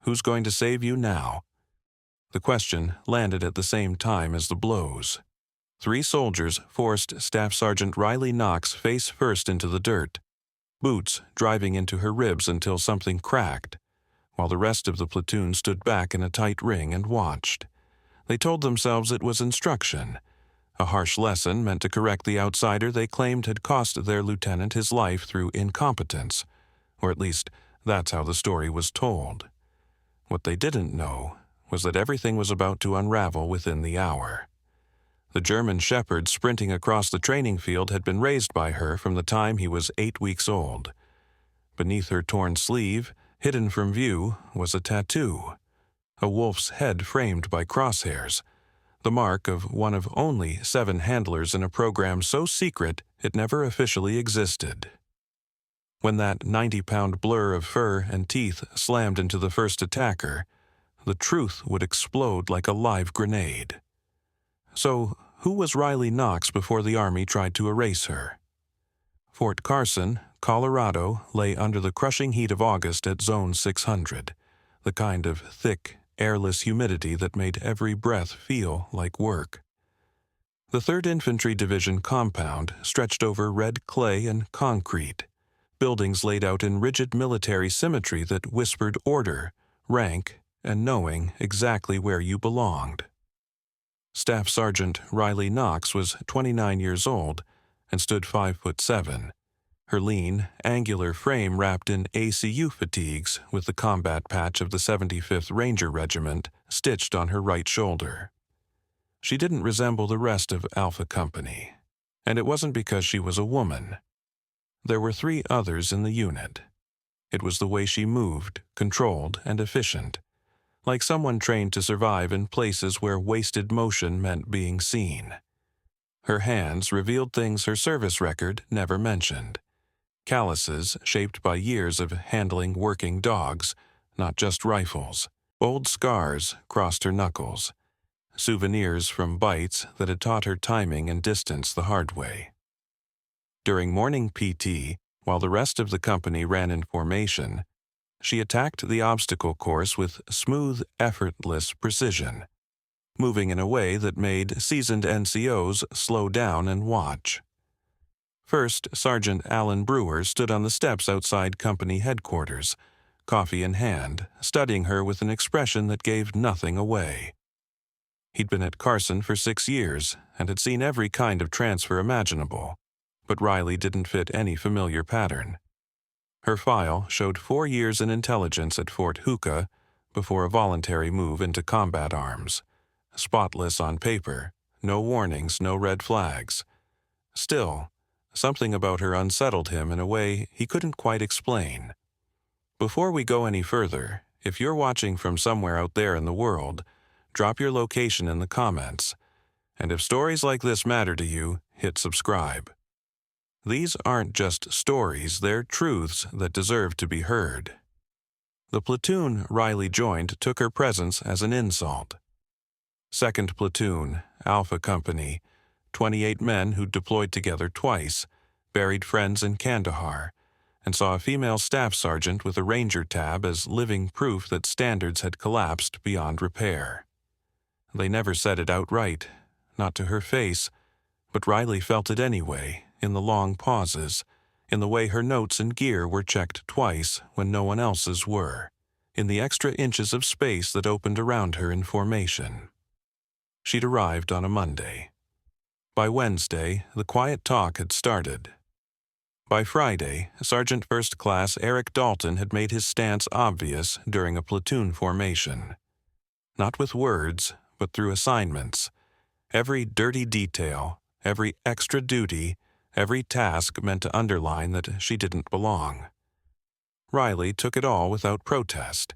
Who's going to save you now? The question landed at the same time as the blows. 3 soldiers forced Staff Sergeant Riley Knox face first into the dirt, boots driving into her ribs until something cracked, while the rest of the platoon stood back in a tight ring and watched. They told themselves it was instruction, a harsh lesson meant to correct the outsider they claimed had cost their lieutenant his life through incompetence, or at least that's how the story was told. What they didn't know was that everything was about to unravel within the hour. The German shepherd sprinting across the training field had been raised by her from the time he was 8 weeks old. Beneath her torn sleeve, hidden from view, was a tattoo, a wolf's head framed by crosshairs, the mark of one of only 7 handlers in a program so secret it never officially existed. When that 90-pound blur of fur and teeth slammed into the first attacker, the truth would explode like a live grenade. So, who was Riley Knox before the Army tried to erase her? Fort Carson, Colorado, lay under the crushing heat of August at Zone 600, the kind of thick, airless humidity that made every breath feel like work. The 3rd Infantry Division compound stretched over red clay and concrete, buildings laid out in rigid military symmetry that whispered order, rank, and knowing exactly where you belonged. Staff Sergeant Riley Knox was 29 years old and stood 5'7", her lean, angular frame wrapped in ACU fatigues with the combat patch of the 75th Ranger Regiment stitched on her right shoulder. She didn't resemble the rest of Alpha Company, and it wasn't because she was a woman. There were 3 others in the unit. It was the way she moved, controlled, and efficient, like someone trained to survive in places where wasted motion meant being seen. Her hands revealed things her service record never mentioned. Calluses shaped by years of handling working dogs, not just rifles. Old scars crossed her knuckles, souvenirs from bites that had taught her timing and distance the hard way. During morning PT, while the rest of the company ran in formation, she attacked the obstacle course with smooth, effortless precision, moving in a way that made seasoned NCOs slow down and watch. First, Sergeant Alan Brewer stood on the steps outside company headquarters, coffee in hand, studying her with an expression that gave nothing away. He'd been at Carson for 6 years and had seen every kind of transfer imaginable, but Riley didn't fit any familiar pattern. Her file showed 4 years in intelligence at Fort Hooka before a voluntary move into combat arms. Spotless on paper, no warnings, no red flags. Still, something about her unsettled him in a way he couldn't quite explain. Before we go any further, if you're watching from somewhere out there in the world, drop your location in the comments. And if stories like this matter to you, hit subscribe. These aren't just stories, they're truths that deserve to be heard. The platoon Riley joined took her presence as an insult. 2nd Platoon, Alpha Company, 28 men who'd deployed together twice, buried friends in Kandahar, and saw a female staff sergeant with a Ranger tab as living proof that standards had collapsed beyond repair. They never said it outright, not to her face, but Riley felt it anyway, in the long pauses, in the way her notes and gear were checked twice when no one else's were, in the extra inches of space that opened around her in formation. She'd arrived on a Monday. By Wednesday, the quiet talk had started. By Friday, Sergeant First Class Eric Dalton had made his stance obvious during a platoon formation. Not with words, but through assignments. Every dirty detail, every extra duty, every task meant to underline that she didn't belong. Riley took it all without protest.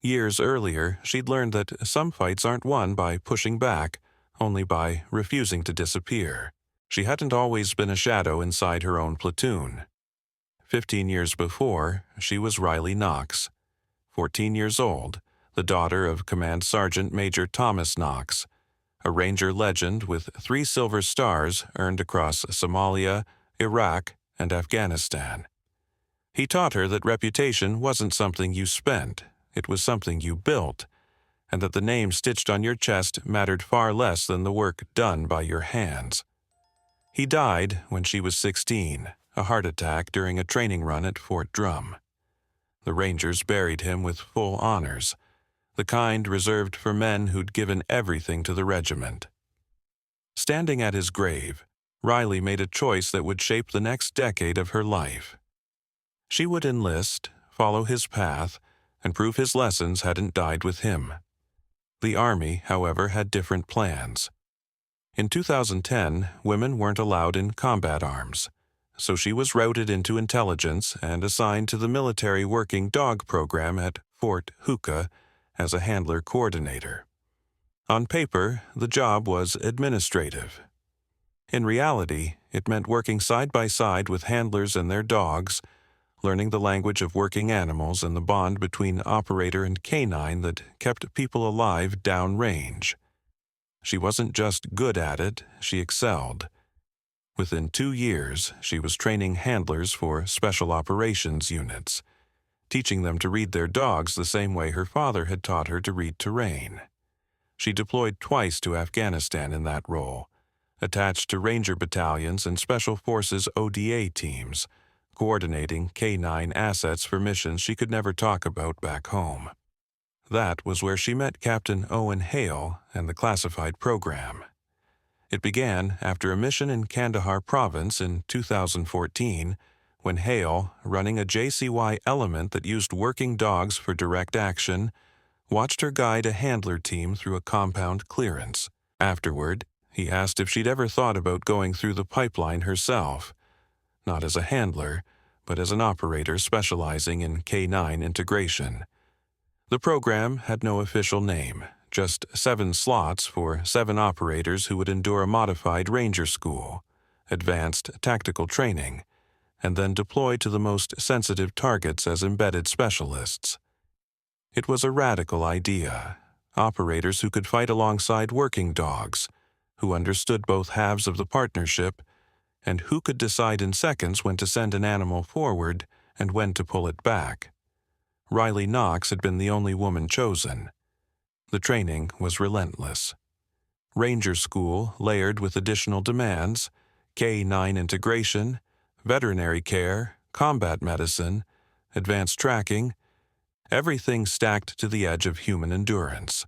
Years earlier, she'd learned that some fights aren't won by pushing back, only by refusing to disappear. She hadn't always been a shadow inside her own platoon. 15 years before, she was Riley Knox, 14 years old, the daughter of Command Sergeant Major Thomas Knox, a Ranger legend with 3 silver stars earned across Somalia, Iraq, and Afghanistan. He taught her that reputation wasn't something you spent, it was something you built, and that the name stitched on your chest mattered far less than the work done by your hands. He died when she was 16, a heart attack during a training run at Fort Drum. The Rangers buried him with full honors, the kind reserved for men who'd given everything to the regiment. Standing at his grave, Riley made a choice that would shape the next decade of her life. She would enlist, follow his path, and prove his lessons hadn't died with him. The Army, however, had different plans. In 2010, women weren't allowed in combat arms, so she was routed into intelligence and assigned to the military working dog program at Fort Hooka as a handler coordinator. On paper, the job was administrative. In reality, it meant working side by side with handlers and their dogs, learning the language of working animals and the bond between operator and canine that kept people alive downrange. She wasn't just good at it, she excelled. Within 2 years, she was training handlers for special operations units, teaching them to read their dogs the same way her father had taught her to read terrain. She deployed twice to Afghanistan in that role, attached to Ranger battalions and Special Forces ODA teams, coordinating K-9 assets for missions she could never talk about back home. That was where she met Captain Owen Hale and the classified program. It began after a mission in Kandahar province in 2014, when Hale, running a JCY element that used working dogs for direct action, watched her guide a handler team through a compound clearance. Afterward, he asked if she'd ever thought about going through the pipeline herself, not as a handler, but as an operator specializing in K-9 integration. The program had no official name, just 7 slots for 7 operators who would endure a modified Ranger school, advanced tactical training, and then deployed to the most sensitive targets as embedded specialists. It was a radical idea, operators who could fight alongside working dogs, who understood both halves of the partnership, and who could decide in seconds when to send an animal forward and when to pull it back. Riley Knox had been the only woman chosen. The training was relentless. Ranger school layered with additional demands, K-9 integration, veterinary care, combat medicine, advanced tracking, everything stacked to the edge of human endurance.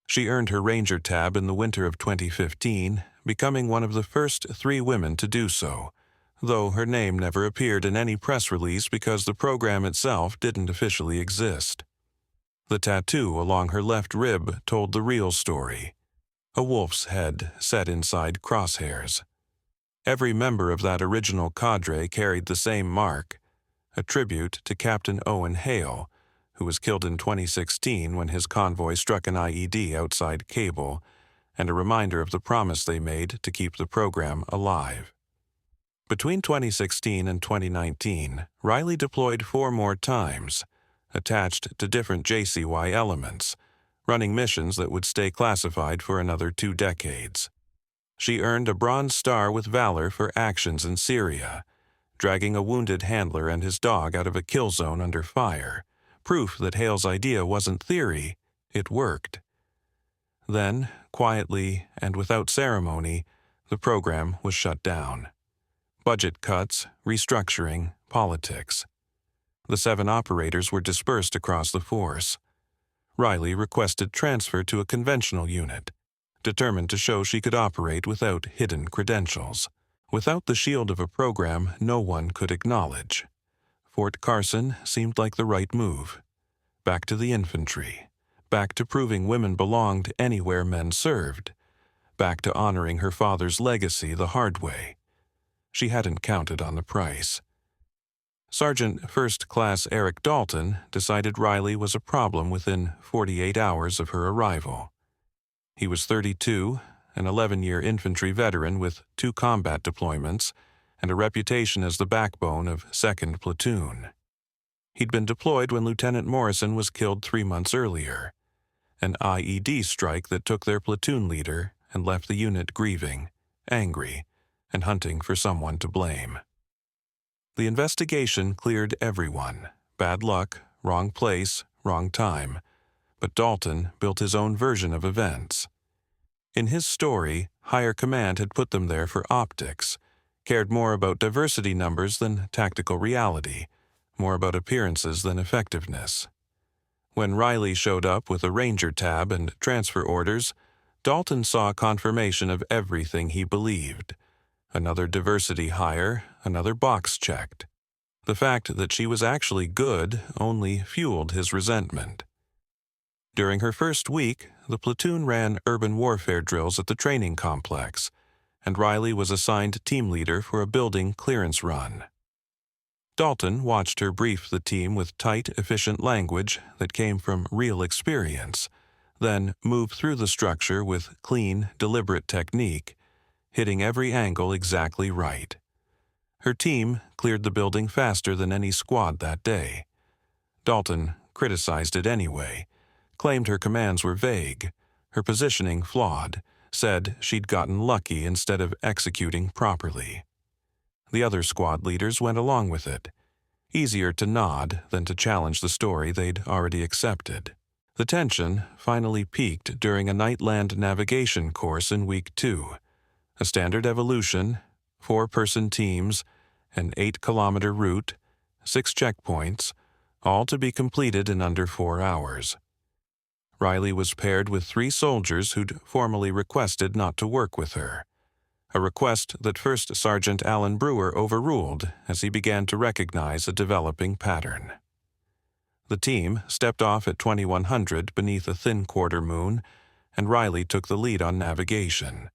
She earned her Ranger tab in the winter of 2015, becoming one of the first 3 women to do so, though her name never appeared in any press release because the program itself didn't officially exist. The tattoo along her left rib told the real story, a wolf's head set inside crosshairs. Every member of that original cadre carried the same mark, a tribute to Captain Owen Hale, who was killed in 2016 when his convoy struck an IED outside Cable, and a reminder of the promise they made to keep the program alive. Between 2016 and 2019, Riley deployed 4 more times, attached to different JCY elements, running missions that would stay classified for another 2 decades. She earned a Bronze Star with Valor for actions in Syria, dragging a wounded handler and his dog out of a kill zone under fire, proof that Hale's idea wasn't theory, it worked. Then, quietly and without ceremony, the program was shut down. Budget cuts, restructuring, politics. The 7 operators were dispersed across the force. Riley requested transfer to a conventional unit, determined to show she could operate without hidden credentials. Without the shield of a program no one could acknowledge. Fort Carson seemed like the right move. Back to the infantry. Back to proving women belonged anywhere men served. Back to honoring her father's legacy the hard way. She hadn't counted on the price. Sergeant First Class Eric Dalton decided Riley was a problem within 48 hours of her arrival. He was 32, an 11-year infantry veteran with 2 combat deployments, and a reputation as the backbone of 2nd Platoon. He'd been deployed when Lieutenant Morrison was killed 3 months earlier, an IED strike that took their platoon leader and left the unit grieving, angry, and hunting for someone to blame. The investigation cleared everyone. Bad luck, wrong place, wrong time, but Dalton built his own version of events. In his story, higher command had put them there for optics, cared more about diversity numbers than tactical reality, more about appearances than effectiveness. When Riley showed up with a Ranger tab and transfer orders, Dalton saw confirmation of everything he believed. Another diversity hire, another box checked. The fact that she was actually good only fueled his resentment. During her first week, the platoon ran urban warfare drills at the training complex, and Riley was assigned team leader for a building clearance run. Dalton watched her brief the team with tight, efficient language that came from real experience, then move through the structure with clean, deliberate technique, hitting every angle exactly right. Her team cleared the building faster than any squad that day. Dalton criticized it anyway, claimed her commands were vague, her positioning flawed, said she'd gotten lucky instead of executing properly. The other squad leaders went along with it. Easier to nod than to challenge the story they'd already accepted. The tension finally peaked during a night land navigation course in week 2. A standard evolution, 4-person teams, an 8-kilometer route, 6 checkpoints, all to be completed in under 4 hours. Riley was paired with 3 soldiers who'd formally requested not to work with her, a request that First Sergeant Alan Brewer overruled as he began to recognize a developing pattern. The team stepped off at 2100 beneath a thin quarter moon, and Riley took the lead on navigation.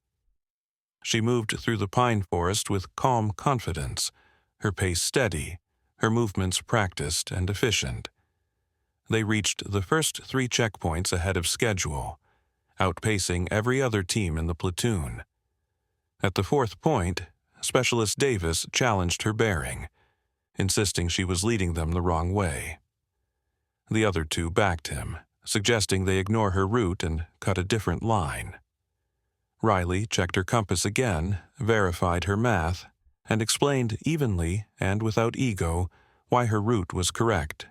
She moved through the pine forest with calm confidence, her pace steady, her movements practiced and efficient. They reached the first 3 checkpoints ahead of schedule, outpacing every other team in the platoon. At the 4th point, Specialist Davis challenged her bearing, insisting she was leading them the wrong way. The other 2 backed him, suggesting they ignore her route and cut a different line. Riley checked her compass again, verified her math, and explained evenly and without ego why her route was correct.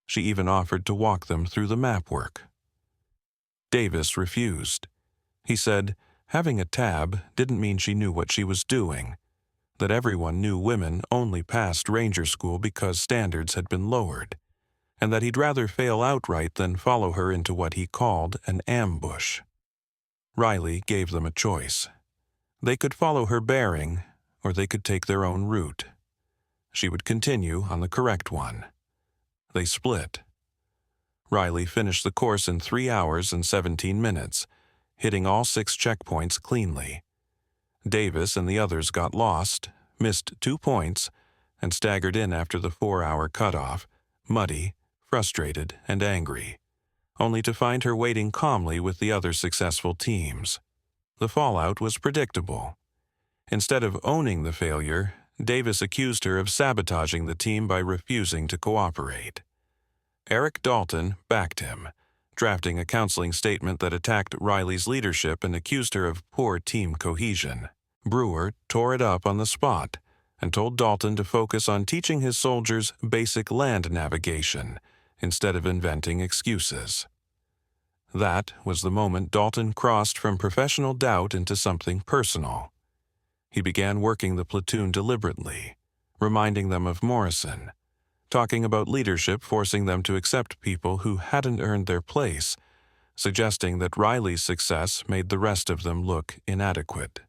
She even offered to walk them through the map work. Davis refused. He said having a tab didn't mean she knew what she was doing, that everyone knew women only passed Ranger School because standards had been lowered, and that he'd rather fail outright than follow her into what he called an ambush. Riley gave them a choice. They could follow her bearing, or they could take their own route. She would continue on the correct one. They split. Riley finished the course in 3 hours and 17 minutes, hitting all 6 checkpoints cleanly. Davis and the others got lost, missed 2 points, and staggered in after the 4-hour cutoff, muddy, frustrated, and angry, only to find her waiting calmly with the other successful teams. The fallout was predictable. Instead of owning the failure, Davis accused her of sabotaging the team by refusing to cooperate. Eric Dalton backed him, drafting a counseling statement that attacked Riley's leadership and accused her of poor team cohesion. Brewer tore it up on the spot and told Dalton to focus on teaching his soldiers basic land navigation instead of inventing excuses. That was the moment Dalton crossed from professional doubt into something personal. He began working the platoon deliberately, reminding them of Morrison, talking about leadership forcing them to accept people who hadn't earned their place, suggesting that Riley's success made the rest of them look inadequate.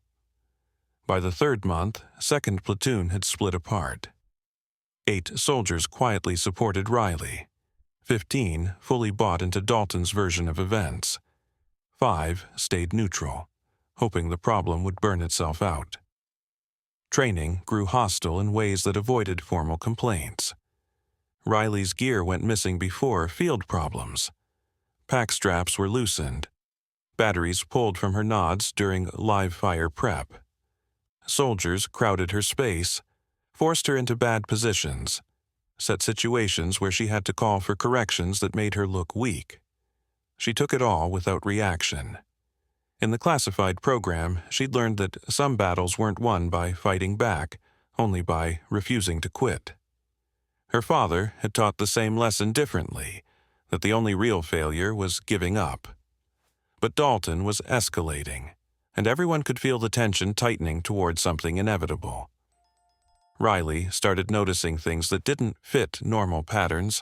By the 3rd month, 2nd Platoon had split apart. 8 soldiers quietly supported Riley. 15 fully bought into Dalton's version of events. 5 stayed neutral, hoping the problem would burn itself out. Training grew hostile in ways that avoided formal complaints. Riley's gear went missing before field problems. Pack straps were loosened. Batteries pulled from her nods during live fire prep. Soldiers crowded her space, forced her into bad positions, set situations where she had to call for corrections that made her look weak. She took it all without reaction. In the classified program, she'd learned that some battles weren't won by fighting back, only by refusing to quit. Her father had taught the same lesson differently, that the only real failure was giving up. But Dalton was escalating, and everyone could feel the tension tightening toward something inevitable. Riley started noticing things that didn't fit normal patterns.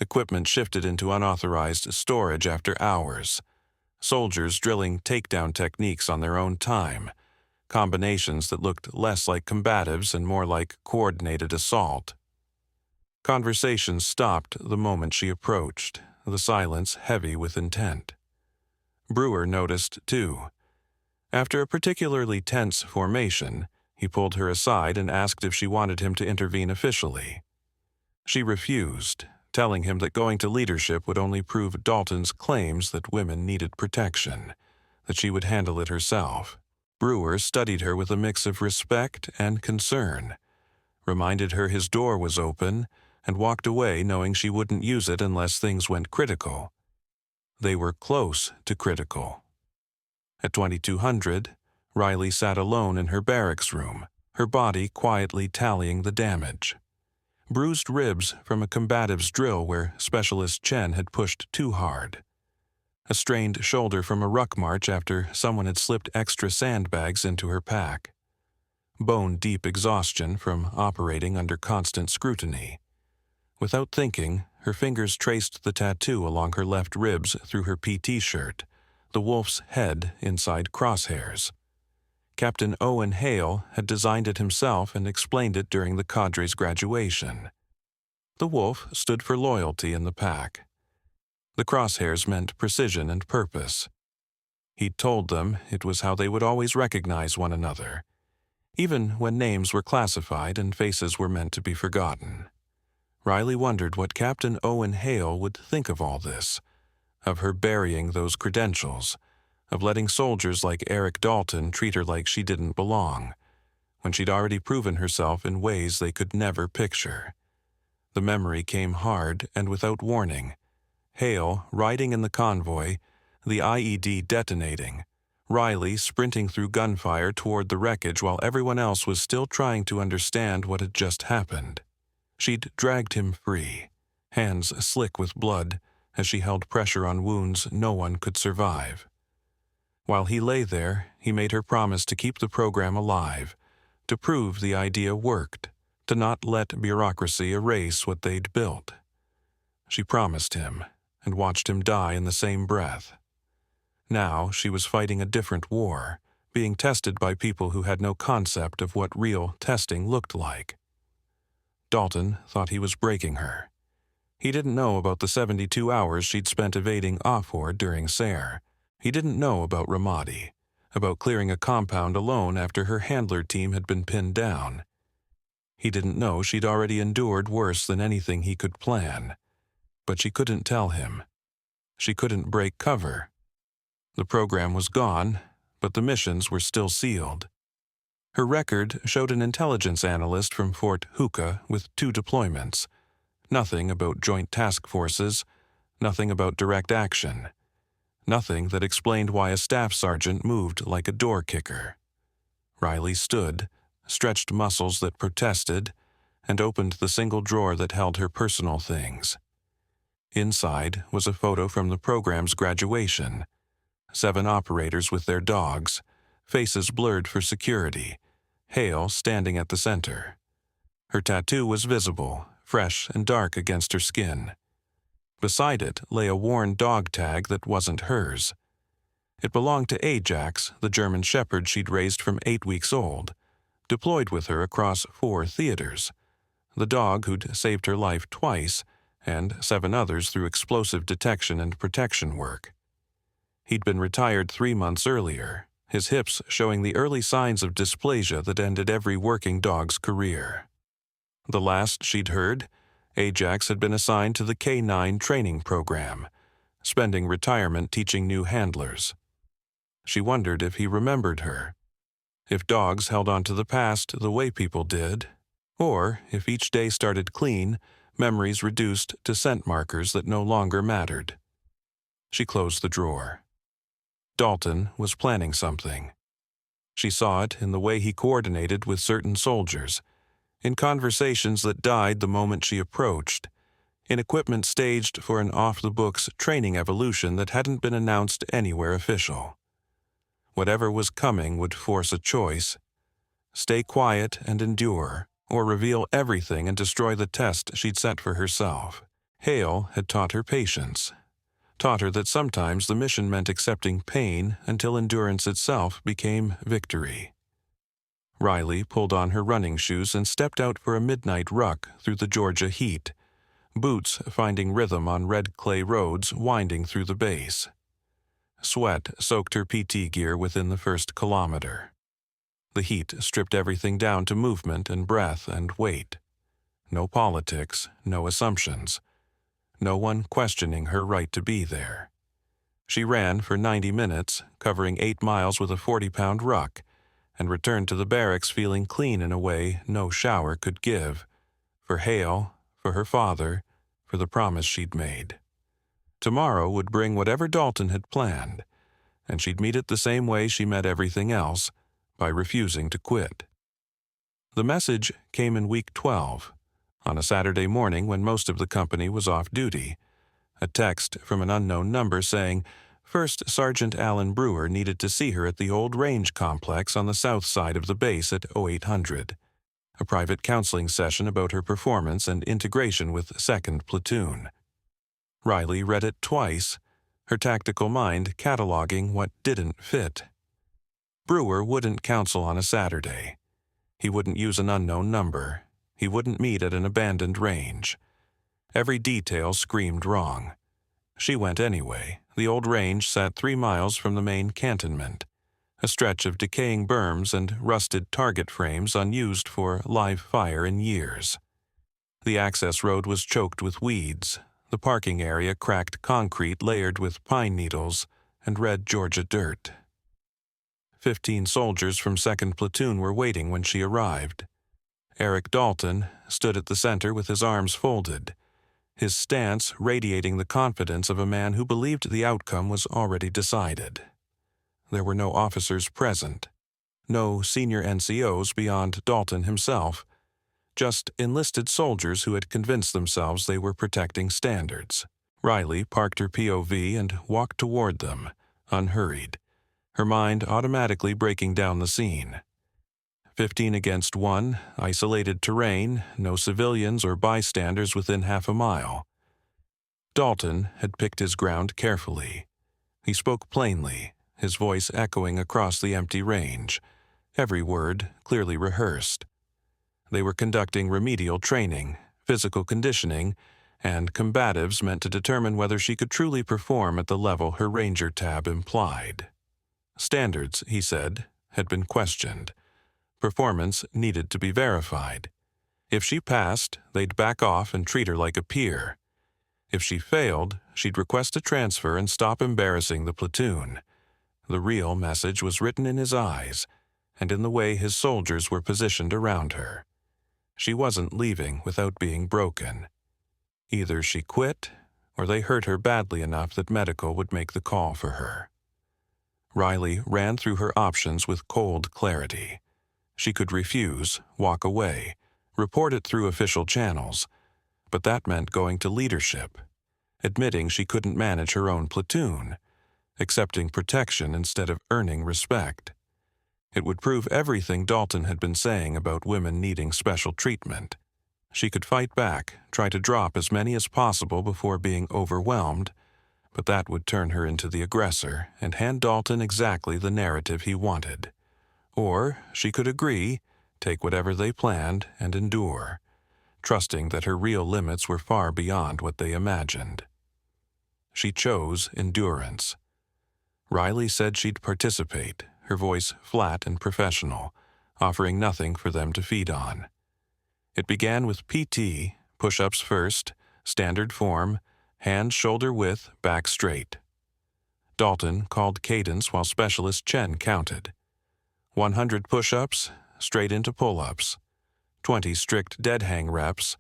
Equipment shifted into unauthorized storage after hours. Soldiers drilling takedown techniques on their own time, combinations that looked less like combatives and more like coordinated assault. Conversations stopped the moment she approached, the silence heavy with intent. Brewer noticed, too. After a particularly tense formation, he pulled her aside and asked if she wanted him to intervene officially. She refused, telling him that going to leadership would only prove Dalton's claims that women needed protection, that she would handle it herself. Brewer studied her with a mix of respect and concern, reminded her his door was open, and walked away knowing she wouldn't use it unless things went critical. They were close to critical. At 2200, Riley sat alone in her barracks room, her body quietly tallying the damage. Bruised ribs from a combative's drill where Specialist Chen had pushed too hard. A strained shoulder from a ruck march after someone had slipped extra sandbags into her pack. Bone-deep exhaustion from operating under constant scrutiny. Without thinking, her fingers traced the tattoo along her left ribs through her PT shirt, the wolf's head inside crosshairs. Captain Owen Hale had designed it himself and explained it during the cadre's graduation. The wolf stood for loyalty in the pack. The crosshairs meant precision and purpose. He'd told them it was how they would always recognize one another, even when names were classified and faces were meant to be forgotten. Riley wondered what Captain Owen Hale would think of all this, of her burying those credentials, of letting soldiers like Eric Dalton treat her like she didn't belong, when she'd already proven herself in ways they could never picture. The memory came hard and without warning. Hale riding in the convoy, the IED detonating, Riley sprinting through gunfire toward the wreckage while everyone else was still trying to understand what had just happened. She'd dragged him free, hands slick with blood, as she held pressure on wounds no one could survive. While he lay there, he made her promise to keep the program alive, to prove the idea worked, to not let bureaucracy erase what they'd built. She promised him, and watched him die in the same breath. Now she was fighting a different war, being tested by people who had no concept of what real testing looked like. Dalton thought he was breaking her. He didn't know about the 72 hours she'd spent evading Offord during SARE. He didn't know about Ramadi, about clearing a compound alone after her handler team had been pinned down. He didn't know she'd already endured worse than anything he could plan. But she couldn't tell him. She couldn't break cover. The program was gone, but the missions were still sealed. Her record showed an intelligence analyst from Fort Hookah with 2 deployments. Nothing about joint task forces, nothing about direct action. Nothing that explained why a staff sergeant moved like a door kicker. Riley stood, stretched muscles that protested, and opened the single drawer that held her personal things. Inside was a photo from the program's graduation. 7 operators with their dogs, faces blurred for security, Hale standing at the center. Her tattoo was visible, fresh and dark against her skin. Beside it lay a worn dog tag that wasn't hers. It belonged to Ajax, the German shepherd she'd raised from 8 weeks old, deployed with her across 4 theaters. The dog who'd saved her life twice, and 7 others through explosive detection and protection work. He'd been retired 3 months earlier, his hips showing the early signs of dysplasia that ended every working dog's career. The last she'd heard, Ajax had been assigned to the K9 training program, spending retirement teaching new handlers. She wondered if he remembered her, if dogs held on to the past the way people did, or if each day started clean, memories reduced to scent markers that no longer mattered. She closed the drawer. Dalton was planning something. She saw it in the way he coordinated with certain soldiers, in conversations that died the moment she approached, in equipment staged for an off-the-books training evolution that hadn't been announced anywhere official. Whatever was coming would force a choice: stay quiet and endure, or reveal everything and destroy the test she'd set for herself. Hale had taught her patience, taught her that sometimes the mission meant accepting pain until endurance itself became victory. Riley pulled on her running shoes and stepped out for a midnight ruck through the Georgia heat, boots finding rhythm on red clay roads winding through the base. Sweat soaked her PT gear within the first kilometer. The heat stripped everything down to movement and breath and weight. No politics, no assumptions. No one questioning her right to be there. She ran for 90 minutes, covering 8 miles with a 40-pound ruck, and returned to the barracks feeling clean in a way no shower could give. For Hale, for her father, for the promise she'd made. Tomorrow would bring whatever Dalton had planned, and she'd meet it the same way she met everything else, by refusing to quit. The message came in week 12, on a Saturday morning when most of the company was off duty. A text from an unknown number saying First Sergeant Alan Brewer needed to see her at the old range complex on the south side of the base at 0800. A private counseling session about her performance and integration with 2nd Platoon. Riley read it twice, her tactical mind cataloging what didn't fit. Brewer wouldn't counsel on a Saturday. He wouldn't use an unknown number. He wouldn't meet at an abandoned range. Every detail screamed wrong. She went anyway. The old range sat 3 miles from the main cantonment, a stretch of decaying berms and rusted target frames unused for live fire in years. The access road was choked with weeds, the parking area cracked concrete layered with pine needles and red Georgia dirt. 15 soldiers from 2nd Platoon were waiting when she arrived. Eric Dalton stood at the center with his arms folded, his stance radiating the confidence of a man who believed the outcome was already decided. There were no officers present, no senior NCOs beyond Dalton himself, just enlisted soldiers who had convinced themselves they were protecting standards. Riley parked her POV and walked toward them, unhurried, her mind automatically breaking down the scene. 15 against 1, isolated terrain, no civilians or bystanders within half a mile. Dalton had picked his ground carefully. He spoke plainly, his voice echoing across the empty range, every word clearly rehearsed. They were conducting remedial training, physical conditioning, and combatives meant to determine whether she could truly perform at the level her Ranger tab implied. Standards, he said, had been questioned. Performance needed to be verified. If she passed, they'd back off and treat her like a peer. If she failed, she'd request a transfer and stop embarrassing the platoon. The real message was written in his eyes, and in the way his soldiers were positioned around her. She wasn't leaving without being broken. Either she quit, or they hurt her badly enough that medical would make the call for her. Riley ran through her options with cold clarity. She could refuse, walk away, report it through official channels, but that meant going to leadership, admitting she couldn't manage her own platoon, accepting protection instead of earning respect. It would prove everything Dalton had been saying about women needing special treatment. She could fight back, try to drop as many as possible before being overwhelmed, but that would turn her into the aggressor and hand Dalton exactly the narrative he wanted. Or she could agree, take whatever they planned, and endure, trusting that her real limits were far beyond what they imagined. She chose endurance. Riley said she'd participate, her voice flat and professional, offering nothing for them to feed on. It began with PT, push-ups first, standard form, hands shoulder width, back straight. Dalton called cadence while Specialist Chen counted. 100 push-ups, straight into pull-ups. 20 strict dead hang reps,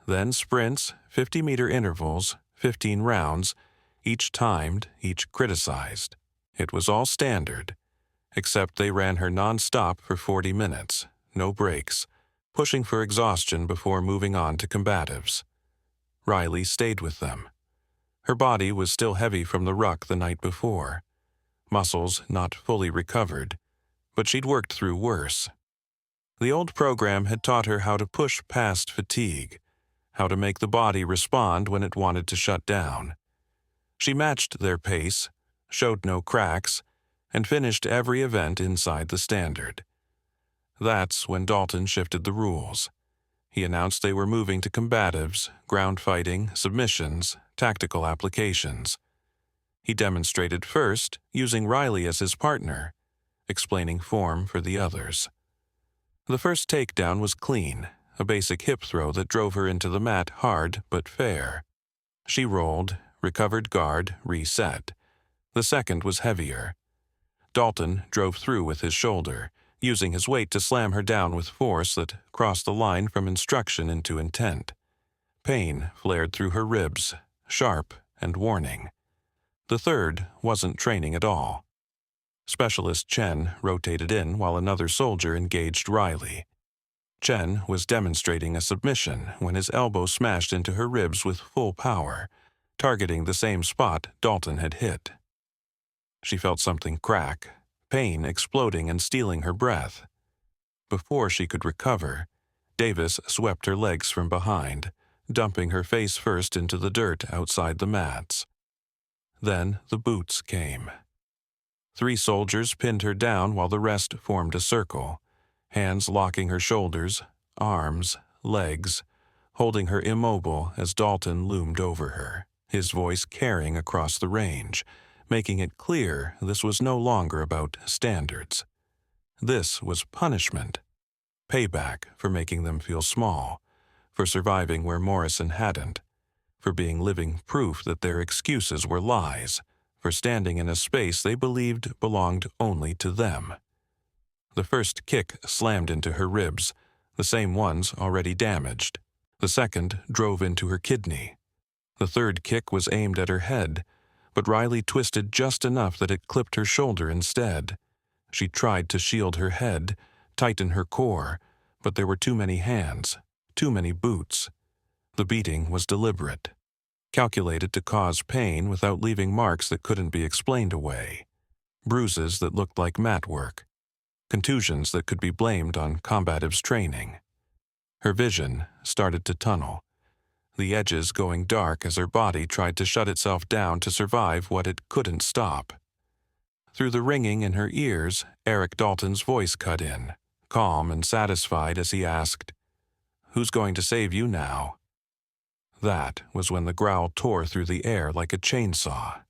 then sprints, 50-meter intervals, 15 rounds, each timed, each criticized. It was all standard, except they ran her non-stop for 40 minutes, no breaks, pushing for exhaustion before moving on to combatives. Riley stayed with them. Her body was still heavy from the ruck the night before, muscles not fully recovered, but she'd worked through worse. The old program had taught her how to push past fatigue, how to make the body respond when it wanted to shut down. She matched their pace, showed no cracks, and finished every event inside the standard. That's when Dalton shifted the rules. He announced they were moving to combatives, ground fighting, submissions, tactical applications. He demonstrated first using Riley as his partner, explaining form for the others. The first takedown was clean, a basic hip throw that drove her into the mat hard but fair. She rolled, recovered guard, reset. The second was heavier. Dalton drove through with his shoulder, using his weight to slam her down with force that crossed the line from instruction into intent. Pain flared through her ribs, sharp and warning. The third wasn't training at all. Specialist Chen rotated in while another soldier engaged Riley. Chen was demonstrating a submission when his elbow smashed into her ribs with full power, targeting the same spot Dalton had hit. She felt something crack, pain exploding and stealing her breath. Before she could recover, Davis swept her legs from behind, dumping her face first into the dirt outside the mats. Then the boots came. 3 soldiers pinned her down while the rest formed a circle, hands locking her shoulders, arms, legs, holding her immobile as Dalton loomed over her, his voice carrying across the range, making it clear this was no longer about standards. This was punishment, payback for making them feel small, for surviving where Morrison hadn't, for being living proof that their excuses were lies, for standing in a space they believed belonged only to them. The first kick slammed into her ribs, the same ones already damaged. The second drove into her kidney. The third kick was aimed at her head, but Riley twisted just enough that it clipped her shoulder instead. She tried to shield her head, tighten her core, but there were too many hands, too many boots. The beating was deliberate, calculated to cause pain without leaving marks that couldn't be explained away, bruises that looked like mat work, contusions that could be blamed on combatives training. Her vision started to tunnel, the edges going dark as her body tried to shut itself down to survive what it couldn't stop. Through the ringing in her ears, Eric Dalton's voice cut in, calm and satisfied as he asked, "Who's going to save you now?" That was when the growl tore through the air like a chainsaw.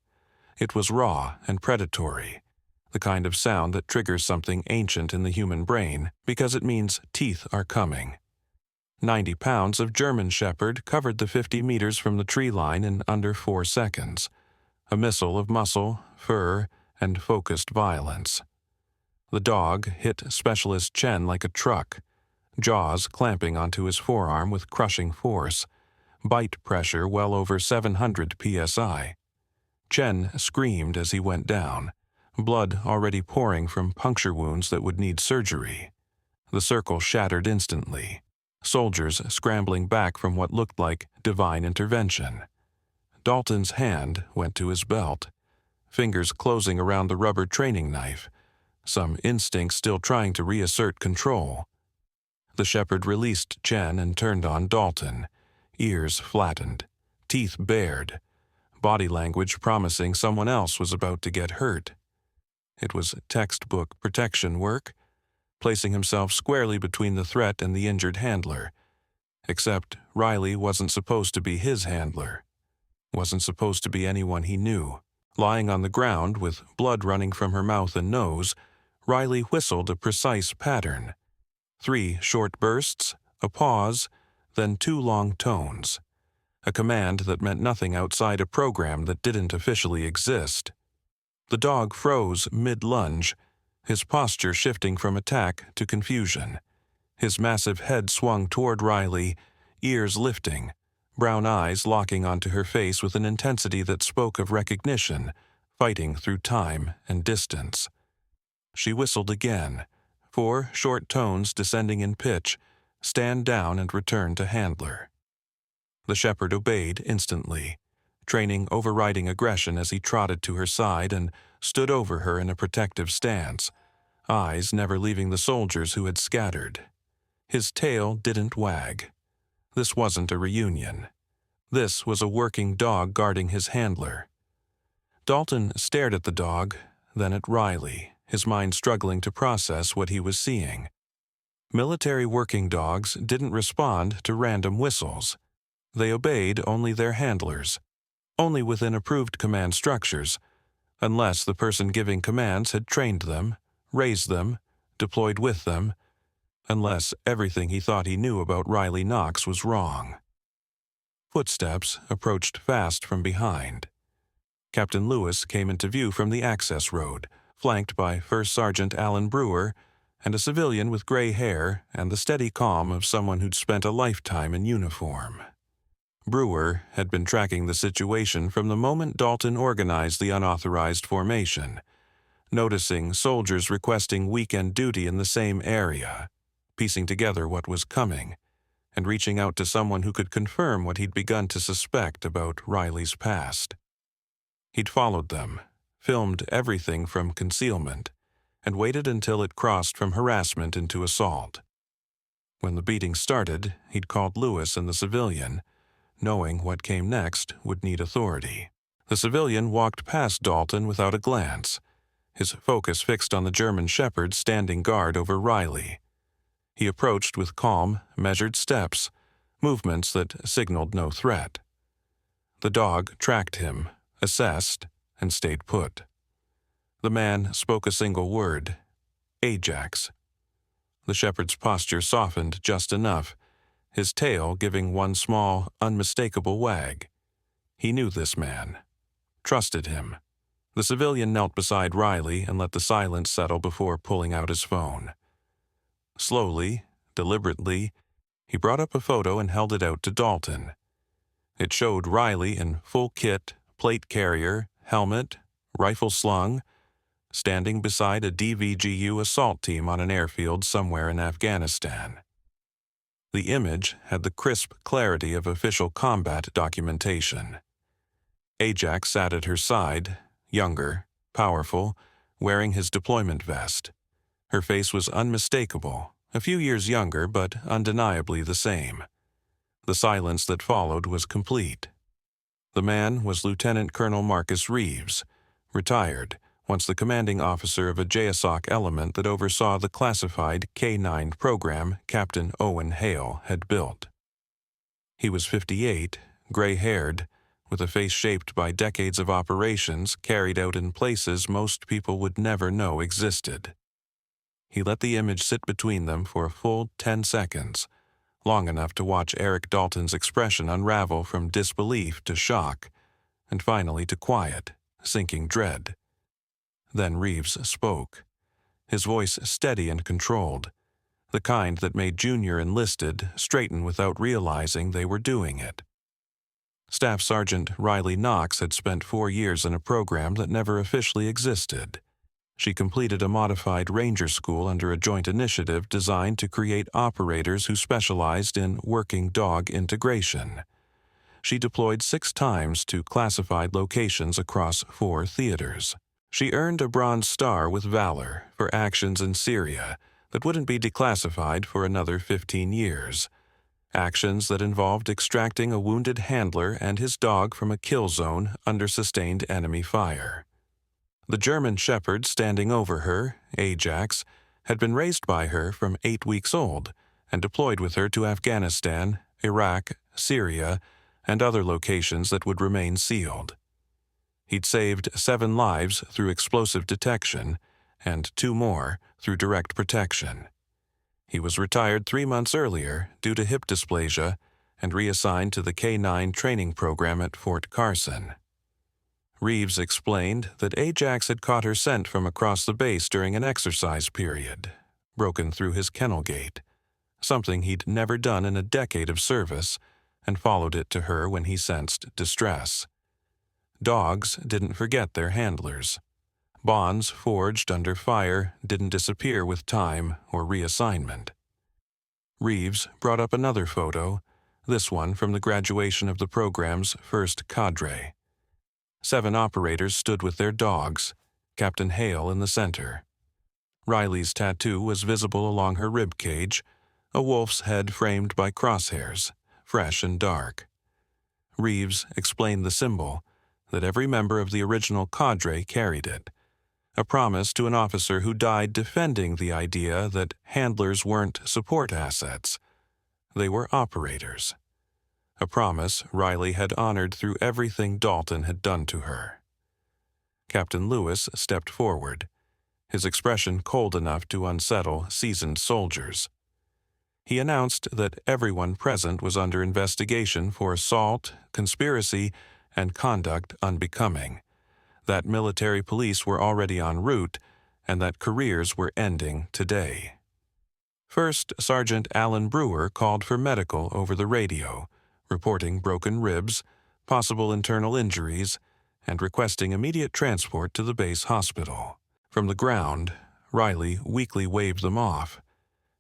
It was raw and predatory, the kind of sound that triggers something ancient in the human brain because it means teeth are coming. 90 pounds of German Shepherd covered the 50 meters from the tree line in under 4 seconds, a missile of muscle, fur, and focused violence. The dog hit Specialist Chen like a truck, jaws clamping onto his forearm with crushing force, bite pressure well over 700 psi. Chen screamed as he went down, blood already pouring from puncture wounds that would need surgery. The circle shattered instantly, soldiers scrambling back from what looked like divine intervention. Dalton's hand went to his belt, fingers closing around the rubber training knife, some instinct still trying to reassert control. The shepherd released Chen and turned on Dalton, ears flattened, teeth bared, body language promising someone else was about to get hurt. It was textbook protection work, placing himself squarely between the threat and the injured handler. Except Riley wasn't supposed to be his handler, wasn't supposed to be anyone he knew. Lying on the ground with blood running from her mouth and nose, Riley whistled a precise pattern. 3 short bursts, a pause, then 2 long tones. A command that meant nothing outside a program that didn't officially exist. The dog froze mid-lunge, his posture shifting from attack to confusion. His massive head swung toward Riley, ears lifting, brown eyes locking onto her face with an intensity that spoke of recognition, fighting through time and distance. She whistled again, 4 short tones descending in pitch, stand down and return to handler. The shepherd obeyed instantly, training overriding aggression as he trotted to her side and stood over her in a protective stance, eyes never leaving the soldiers who had scattered. His tail didn't wag. This wasn't a reunion. This was a working dog guarding his handler. Dalton stared at the dog, then at Riley, his mind struggling to process what he was seeing. Military working dogs didn't respond to random whistles. They obeyed only their handlers, only within approved command structures, unless the person giving commands had trained them, raised them, deployed with them, unless everything he thought he knew about Riley Knox was wrong. Footsteps approached fast from behind. Captain Lewis came into view from the access road, flanked by First Sergeant Alan Brewer and a civilian with gray hair and the steady calm of someone who'd spent a lifetime in uniform. Brewer had been tracking the situation from the moment Dalton organized the unauthorized formation, noticing soldiers requesting weekend duty in the same area, piecing together what was coming, and reaching out to someone who could confirm what he'd begun to suspect about Riley's past. He'd followed them, filmed everything from concealment, and waited until it crossed from harassment into assault. When the beating started, he'd called Lewis and the civilian, knowing what came next would need authority. The civilian walked past Dalton without a glance, his focus fixed on the German shepherd standing guard over Riley. He approached with calm, measured steps, movements that signaled no threat. The dog tracked him, assessed, and stayed put. The man spoke a single word: Ajax. The shepherd's posture softened just enough, his tail giving one small, unmistakable wag. He knew this man, trusted him. The civilian knelt beside Riley and let the silence settle before pulling out his phone. Slowly, deliberately, he brought up a photo and held it out to Dalton. It showed Riley in full kit, plate carrier, helmet, rifle slung, standing beside a DVGU assault team on an airfield somewhere in Afghanistan. The image had the crisp clarity of official combat documentation. Ajax sat at her side, younger, powerful, wearing his deployment vest. Her face was unmistakable, a few years younger but undeniably the same. The silence that followed was complete. The man was Lieutenant Colonel Marcus Reeves, retired, once the commanding officer of a JSOC element that oversaw the classified K-9 program Captain Owen Hale had built. He was 58, gray-haired, with a face shaped by decades of operations carried out in places most people would never know existed. He let the image sit between them for a full 10 seconds, long enough to watch Eric Dalton's expression unravel from disbelief to shock, and finally to quiet, sinking dread. Then Reeves spoke, his voice steady and controlled, the kind that made Junior enlisted straighten without realizing they were doing it. Staff Sergeant Riley Knox had spent 4 years in a program that never officially existed. She completed a modified ranger school under a joint initiative designed to create operators who specialized in working dog integration. She deployed 6 times to classified locations across 4 theaters. She earned a Bronze Star with Valor for actions in Syria that wouldn't be declassified for another 15 years. Actions that involved extracting a wounded handler and his dog from a kill zone under sustained enemy fire. The German shepherd standing over her, Ajax, had been raised by her from 8 weeks old and deployed with her to Afghanistan, Iraq, Syria, and other locations that would remain sealed. He'd saved 7 lives through explosive detection and 2 more through direct protection. He was retired 3 months earlier due to hip dysplasia and reassigned to the K-9 training program at Fort Carson. Reeves explained that Ajax had caught her scent from across the base during an exercise period, broken through his kennel gate, something he'd never done in a decade of service, and followed it to her when he sensed distress. Dogs didn't forget their handlers. Bonds forged under fire didn't disappear with time or reassignment. Reeves brought up another photo, this one from the graduation of the program's first cadre. 7 operators stood with their dogs, Captain Hale in the center. Riley's tattoo was visible along her rib cage, a wolf's head framed by crosshairs, fresh and dark. Reeves explained the symbol, that every member of the original cadre carried it, a promise to an officer who died defending the idea that handlers weren't support assets. They were operators. A promise Riley had honored through everything Dalton had done to her. Captain Lewis stepped forward, his expression cold enough to unsettle seasoned soldiers. He announced that everyone present was under investigation for assault, conspiracy, and conduct unbecoming, that military police were already en route, and that careers were ending today. First Sergeant Alan Brewer called for medical over the radio, reporting broken ribs, possible internal injuries, and requesting immediate transport to the base hospital. From the ground, Riley weakly waved them off.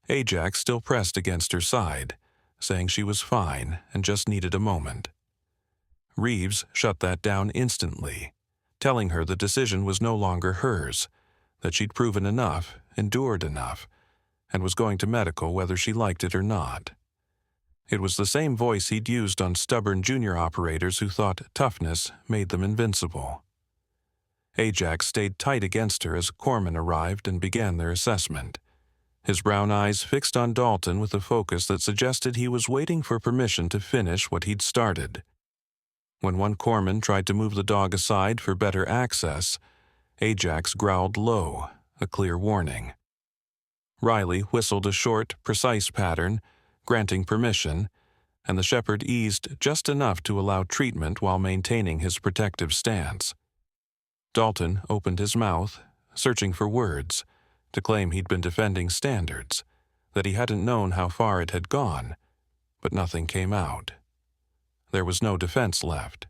Ajax still pressed against her side, saying she was fine and just needed a moment. Reeves shut that down instantly, telling her the decision was no longer hers, that she'd proven enough, endured enough, and was going to medical whether she liked it or not. It was the same voice he'd used on stubborn junior operators who thought toughness made them invincible. Ajax stayed tight against her as corpsmen arrived and began their assessment, his brown eyes fixed on Dalton with a focus that suggested he was waiting for permission to finish what he'd started. When one corpsman tried to move the dog aside for better access, Ajax growled low, a clear warning. Riley whistled a short, precise pattern, granting permission, and the shepherd eased just enough to allow treatment while maintaining his protective stance. Dalton opened his mouth, searching for words, to claim he'd been defending standards, that he hadn't known how far it had gone, but nothing came out. There was no defense left.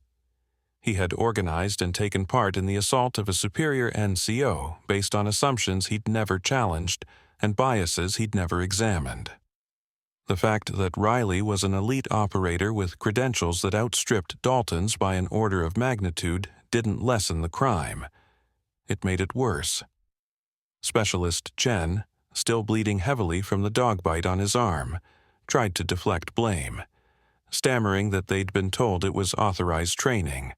He had organized and taken part in the assault of a superior NCO based on assumptions he'd never challenged and biases he'd never examined. The fact that Riley was an elite operator with credentials that outstripped Dalton's by an order of magnitude didn't lessen the crime. It made it worse. Specialist Chen, still bleeding heavily from the dog bite on his arm, tried to deflect blame, stammering that they'd been told it was authorized training,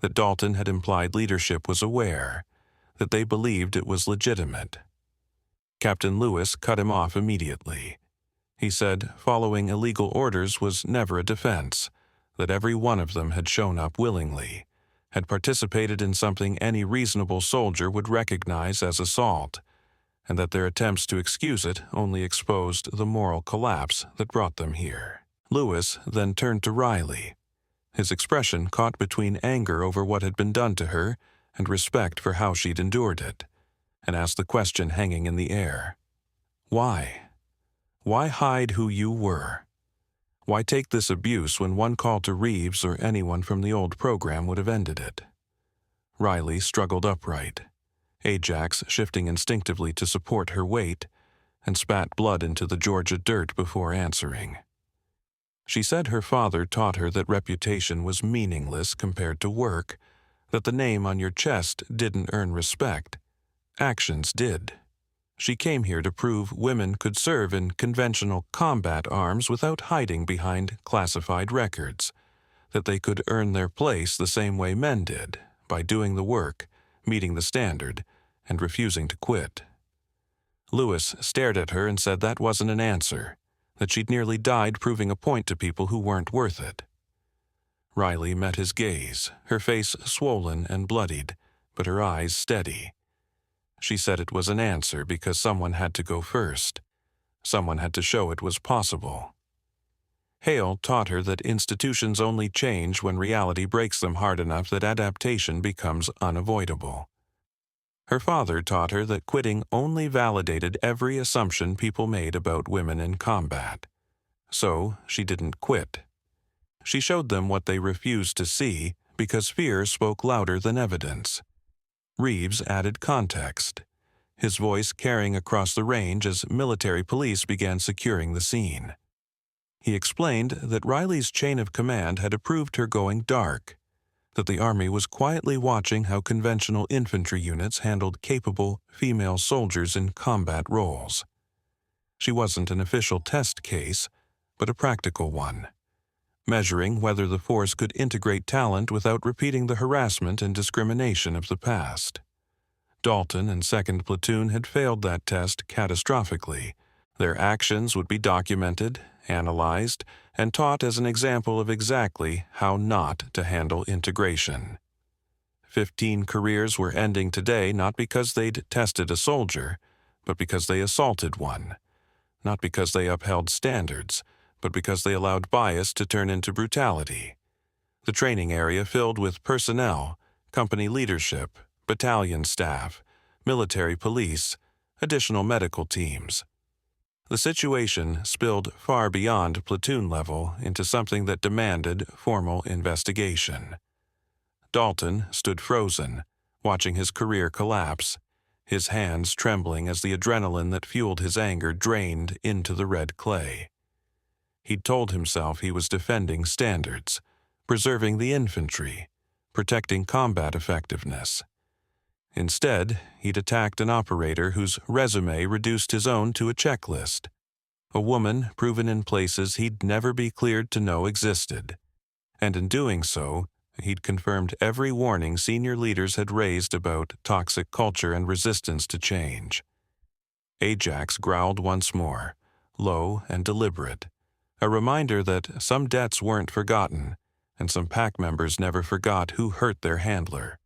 that Dalton had implied leadership was aware, that they believed it was legitimate. Captain Lewis cut him off immediately. He said following illegal orders was never a defense, that every one of them had shown up willingly, had participated in something any reasonable soldier would recognize as assault, and that their attempts to excuse it only exposed the moral collapse that brought them here. Lewis then turned to Riley, his expression caught between anger over what had been done to her and respect for how she'd endured it, and asked the question hanging in the air. Why? Why hide who you were? Why take this abuse when one call to Reeves or anyone from the old program would have ended it? Riley struggled upright, Ajax shifting instinctively to support her weight, and spat blood into the Georgia dirt before answering. She said her father taught her that reputation was meaningless compared to work, that the name on your chest didn't earn respect. Actions did. She came here to prove women could serve in conventional combat arms without hiding behind classified records, that they could earn their place the same way men did, by doing the work, meeting the standard, and refusing to quit. Lewis stared at her and said that wasn't an answer, that she'd nearly died proving a point to people who weren't worth it. Riley met his gaze, her face swollen and bloodied, but her eyes steady. She said it was an answer because someone had to go first. Someone had to show it was possible. Hale taught her that institutions only change when reality breaks them hard enough that adaptation becomes unavoidable. Her father taught her that quitting only validated every assumption people made about women in combat. So she didn't quit. She showed them what they refused to see because fear spoke louder than evidence. Reeves added context, his voice carrying across the range as military police began securing the scene. He explained that Riley's chain of command had approved her going dark, that the Army was quietly watching how conventional infantry units handled capable female soldiers in combat roles. She wasn't an official test case, but a practical one, measuring whether the force could integrate talent without repeating the harassment and discrimination of the past. Dalton and 2nd Platoon had failed that test catastrophically. Their actions would be documented, analyzed, and taught as an example of exactly how not to handle integration. 15 careers were ending today not because they'd tested a soldier, but because they assaulted one. Not because they upheld standards, but because they allowed bias to turn into brutality. The training area filled with personnel, company leadership, battalion staff, military police, additional medical teams. The situation spilled far beyond platoon level into something that demanded formal investigation. Dalton stood frozen, watching his career collapse, his hands trembling as the adrenaline that fueled his anger drained into the red clay. He'd told himself he was defending standards, preserving the infantry, protecting combat effectiveness. Instead, he'd attacked an operator whose resume reduced his own to a checklist, a woman proven in places he'd never be cleared to know existed. And in doing so, he'd confirmed every warning senior leaders had raised about toxic culture and resistance to change. Ajax growled once more, low and deliberate, a reminder that some debts weren't forgotten, and some pack members never forgot who hurt their handler.